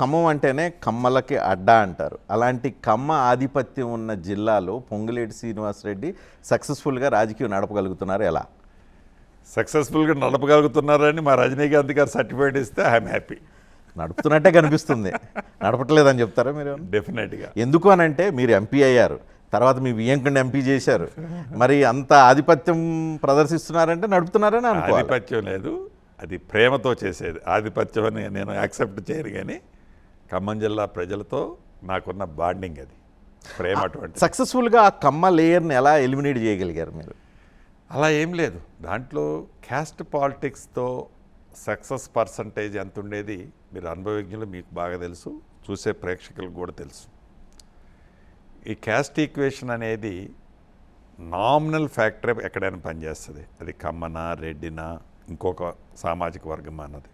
ఖమ్మం అంటేనే కమ్మలకి అడ్డా అంటారు. అలాంటి కమ్మ ఆధిపత్యం ఉన్న జిల్లాలో పొంగులేటి శ్రీనివాసరెడ్డి సక్సెస్ఫుల్గా రాజకీయం నడపగలుగుతున్నారు ఎలా? సక్సెస్ఫుల్గా నడపగలుగుతున్నారని మా రజనీకాంత్ గారు సర్టిఫికేట్ ఇస్తే ఐఎమ్ హ్యాపీ. నడుపుతున్నట్టే కనిపిస్తుంది, నడపట్లేదని చెప్తారా మీరు? డెఫినెట్గా. ఎందుకు అని అంటే మీరు ఎంపీ అయ్యారు, తర్వాత మీ వియ్యంకుడిని ఎంపీ చేశారు, మరి అంత ఆధిపత్యం ప్రదర్శిస్తున్నారంటే నడుపుతున్నారని అనుకోవాలి. ఆధిపత్యం లేదు, అది ప్రేమతో చేసేది. ఆధిపత్యం అని నేను యాక్సెప్ట్ చేయను, కానీ ఖమ్మం జిల్లా ప్రజలతో నాకున్న బాండింగ్ అది ప్రేమ. అటువంటి సక్సెస్ఫుల్గా ఆ కమ్మ లేయర్ని ఎలా ఎలిమినేట్ చేయగలిగారు మీరు? అలా ఏం లేదు. దాంట్లో క్యాస్ట్ పాలిటిక్స్తో సక్సెస్ పర్సంటేజ్ ఎంత ఉండేది మీరు అనుభవజ్ఞులు, మీకు బాగా తెలుసు, చూసే ప్రేక్షకులకు కూడా తెలుసు. ఈ క్యాస్ట్ ఈక్వేషన్ అనేది నామినల్ ఫ్యాక్టర్ ఎక్కడైనా పనిచేస్తుంది. అది కమ్మనా, రెడ్డినా, ఇంకొక సామాజిక వర్గం అన్నది.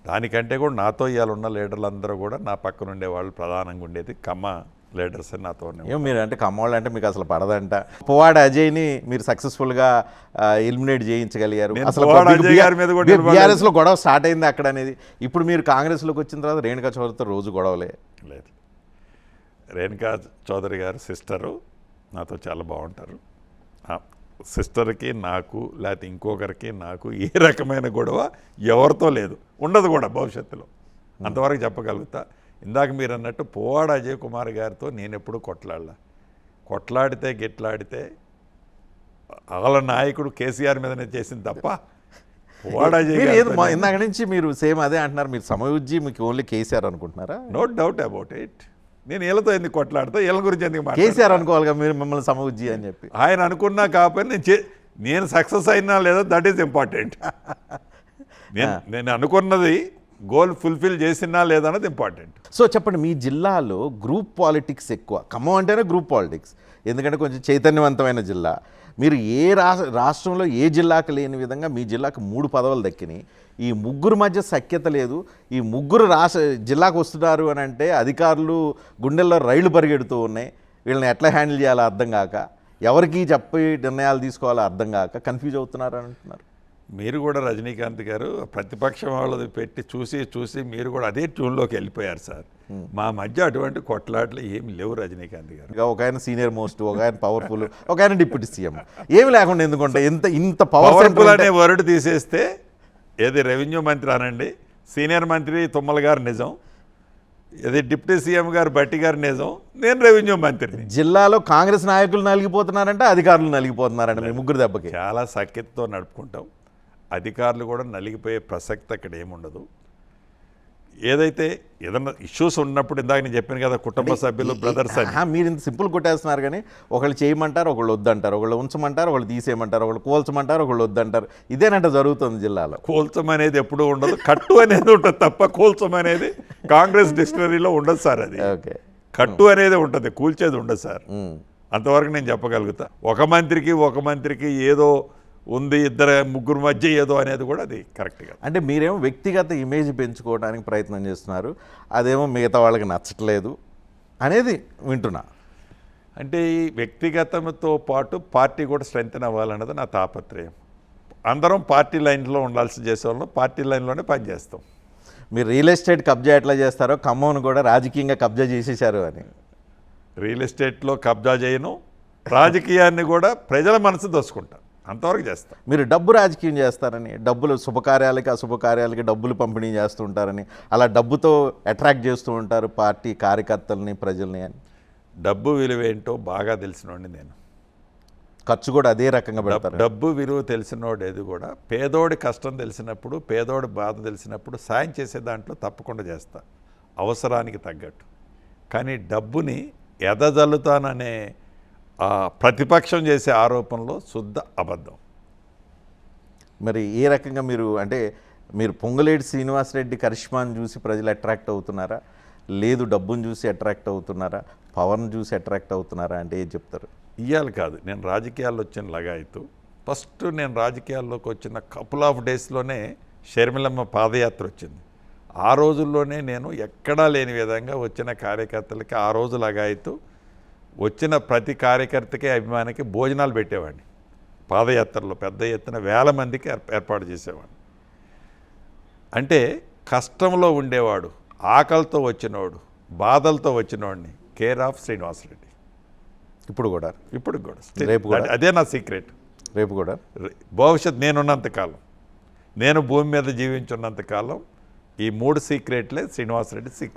దానికంటే కూడా నాతో ఇవాళ ఉన్న లీడర్లందరూ కూడా నా పక్కన ఉండేవాళ్ళు ప్రధానంగా ఉండేది కమ్మ లీడర్స్ అని నాతో. మీరు అంటే కమ్మవాళ్ళు అంటే మీకు అసలు పడదంట. పువ్వాడ అజయ్ని మీరు సక్సెస్ఫుల్గా ఎలిమినేట్ చేయించగలిగారు. అసలు బీఆర్ఎస్లో గొడవ స్టార్ట్ అయింది అక్కడ అనేది. ఇప్పుడు మీరు కాంగ్రెస్లోకి వచ్చిన తర్వాత రేణుకా చౌదరితో రోజు గొడవలే లేదు. రేణుకా చౌదరి గారు సిస్టరు, నాతో చాలా బాగుంటారు. సిస్టర్కి నాకు లేకపోతే ఇంకొకరికి నాకు ఏ రకమైన గొడవ ఎవరితో లేదు, ఉండదు కూడా భవిష్యత్తులో. అంతవరకు చెప్పగలుగుతా. ఇందాక మీరు అన్నట్టు పువ్వాడ అజయ్ కుమార్ గారితో నేను ఎప్పుడు కొట్లాడితే గిట్లాడితే వాళ్ళ నాయకుడు కేసీఆర్ మీదనే చేసింది తప్ప పువ్వాడ అజయ్ ఇందాక నుంచి మీరు సేమ్ అదే అంటున్నారు. మీరు సమయుజ్జి, మీకు ఓన్లీ కేసీఆర్ అనుకుంటున్నారా? No doubt about it. నేను వీళ్ళతో ఎందుకు కొట్లాడితే వీళ్ళ గురించి ఎందుకు కేసీఆర్ అనుకోవాలిగా మీరు మిమ్మల్ని సమవుజ్జి అని చెప్పి. ఆయన అనుకున్నా కాకపోతే నేను సక్సెస్ అయినా లేదా, దట్ ఈస్ ఇంపార్టెంట్. నేను అనుకున్నది గోల్ ఫుల్ఫిల్ చేసినా లేదన్నది ఇంపార్టెంట్. సో చెప్పండి, మీ జిల్లాలో గ్రూప్ పాలిటిక్స్ ఎక్కువ. ఖమ్మం అంటేనే గ్రూప్ పాలిటిక్స్, ఎందుకంటే కొంచెం చైతన్యవంతమైన జిల్లా. మీరు ఏ రాష్ట్రంలో ఏ జిల్లాకు లేని విధంగా మీ జిల్లాకు 3 పదవులు దక్కినాయి. ఈ ముగ్గురు మధ్య సఖ్యత లేదు. ఈ ముగ్గురు జిల్లాకు వస్తున్నారు అని అంటే అధికారులు గుండెల్లో రైళ్లు పరిగెడుతూ ఉన్నాయి. వీళ్ళని ఎట్లా హ్యాండిల్ చేయాలో అర్థం కాక, ఎవరికి చెప్పి నిర్ణయాలు తీసుకోవాలో అర్థం కాక కన్ఫ్యూజ్ అవుతున్నారు అని అంటున్నారు. మీరు కూడా రజనీకాంత్ గారు ప్రతిపక్షం వాళ్ళది పెట్టి చూసి మీరు కూడా అదే ట్యూన్లోకి వెళ్ళిపోయారు సార్. మా మధ్య అటువంటి కొట్లాట్లు ఏమి లేవు రజనీకాంత్ గారు. ఒక ఆయన సీనియర్ మోస్ట్, ఒక ఆయన పవర్ఫుల్, ఒక ఆయన డిప్యూటీ సీఎం. ఏమి లేకుండా ఎందుకంటే ఇంత పవర్ఫుల్ అనే వర్డ్ తీసేస్తే ఏది రెవెన్యూ మంత్రి అనండి, సీనియర్ మంత్రి తుమ్మల గారు నిజం, ఇది డిప్యూటీ సీఎం గారు బట్టి గారు నిజం, నేను రెవెన్యూ మంత్రిని. జిల్లాలో కాంగ్రెస్ నాయకులు నలిగిపోతున్నారంటే అధికారులు నలిగిపోతున్నారంటే మీ ముగ్గురు దెబ్బకి. చాలా సఖ్యతతో నడుపుకుంటాం. అధికారులు కూడా నలిగిపోయే ప్రసక్తి అక్కడ ఏముండదు. ఏదైతే ఏదన్నా ఇష్యూస్ ఉన్నప్పుడు, ఇందాక నేను చెప్పాను కదా, కుటుంబ సభ్యులు, బ్రదర్స్ అని. మీరు ఇంత సింపుల్ కొట్టేస్తున్నారు, కానీ ఒకళ్ళు చేయమంటారు, ఒకళ్ళు వద్దంటారు, ఒకళ్ళు ఉంచమంటారు, ఒకళ్ళు తీసేయమంటారు, ఒకళ్ళు కోల్చమంటారు, ఒకళ్ళు వద్దంటారు. ఇదేనంట జరుగుతుంది జిల్లాలో. కోల్చం అనేది ఎప్పుడూ ఉండదు, కట్టు అనేది ఉంటుంది తప్ప కోల్చం అనేది కాంగ్రెస్ డిక్షనరీలో ఉండదు సార్. అది కట్టు అనేది ఉంటుంది, కూల్చేది ఉండదు సార్. అంతవరకు నేను చెప్పగలుగుతా. ఒక మంత్రికి ఏదో ఉంది, ముగ్గురు మధ్య ఏదో అనేది కూడా అది కరెక్ట్గా. అంటే మీరేమో వ్యక్తిగత ఇమేజ్ పెంచుకోవడానికి ప్రయత్నం చేస్తున్నారు, అదేమో మిగతా వాళ్ళకి నచ్చట్లేదు అనేది వింటున్నా. అంటే ఈ వ్యక్తిగతంతో పాటు పార్టీ కూడా స్ట్రెంగ్తెన్ అవ్వాలన్నది నా తాపత్రయం. అందరం పార్టీ లైన్లో ఉండాల్సి చేసేవాళ్ళం, పార్టీ లైన్లోనే పనిచేస్తాం. మీరు రియల్ ఎస్టేట్ కబ్జా ఎట్లా చేస్తారో ఖమ్మంను కూడా రాజకీయంగా కబ్జా చేసేసారు అని. రియల్ ఎస్టేట్లో కబ్జా చేయను, రాజకీయాన్ని కూడా ప్రజల మనసు దోసుకుంటాను, అంతవరకు చేస్తాం. మీరు డబ్బు రాజకీయం చేస్తారని, డబ్బులు శుభకార్యాలకి అశుభకార్యాలకి డబ్బులు పంపిణీ చేస్తూ ఉంటారని, అలా డబ్బుతో అట్రాక్ట్ చేస్తూ ఉంటారు పార్టీ కార్యకర్తలని, ప్రజల్ని అని. డబ్బు విలువ ఏంటో బాగా తెలిసినోడిని నేను. ఖర్చు కూడా అదే రకంగా పెడతారు. డబ్బు విలువ తెలిసినోడు ఏది కూడా, పేదోడి కష్టం తెలిసినప్పుడు, పేదోడి బాధ తెలిసినప్పుడు సాయం చేసే దాంట్లో తప్పకుండా చేస్తా, అవసరానికి తగ్గట్టు. కానీ డబ్బుని ఎదజల్లుతాననే ప్రతిపక్షం చేసే ఆరోపణలో శుద్ధ అబద్ధం. మరి ఏ రకంగా మీరు పొంగులేటి శ్రీనివాసరెడ్డి కరిష్మాను చూసి ప్రజలు అట్రాక్ట్ అవుతున్నారా, లేదు డబ్బును చూసి అట్రాక్ట్ అవుతున్నారా, పవర్ను చూసి అట్రాక్ట్ అవుతున్నారా అంటే ఏం చెప్తారు? ఇవాళ కాదు, నేను రాజకీయాల్లో వచ్చిన లగాయతు. ఫస్ట్ నేను రాజకీయాల్లోకి వచ్చిన కపుల్ ఆఫ్ డేస్లోనే షర్మిలమ్మ పాదయాత్ర వచ్చింది. ఆ రోజుల్లోనే నేను ఎక్కడా లేని విధంగా వచ్చిన కార్యకర్తలకి ఆ రోజు లగాయతు, వచ్చిన ప్రతి కార్యకర్తకి, అభిమానికి భోజనాలు పెట్టేవాడిని. పాదయాత్రలో పెద్ద ఎత్తున 1000 మందికి ఏర్పాటు చేసేవాడిని. అంటే కష్టంలో ఉండేవాడు, ఆకలితో వచ్చినోడు, బాధలతో వచ్చినోడిని కేర్ ఆఫ్ శ్రీనివాసరెడ్డి. ఇప్పుడు కూడా ఇప్పుడు కూడా still. రేపు కూడా? అదే నా సీక్రెట్. రేపు కూడా భవిష్యత్ నేనున్నంతకాలం, నేను భూమి మీద జీవించున్నంతకాలం ఈ 3 సీక్రెట్లే శ్రీనివాసరెడ్డి సీక్రెట్.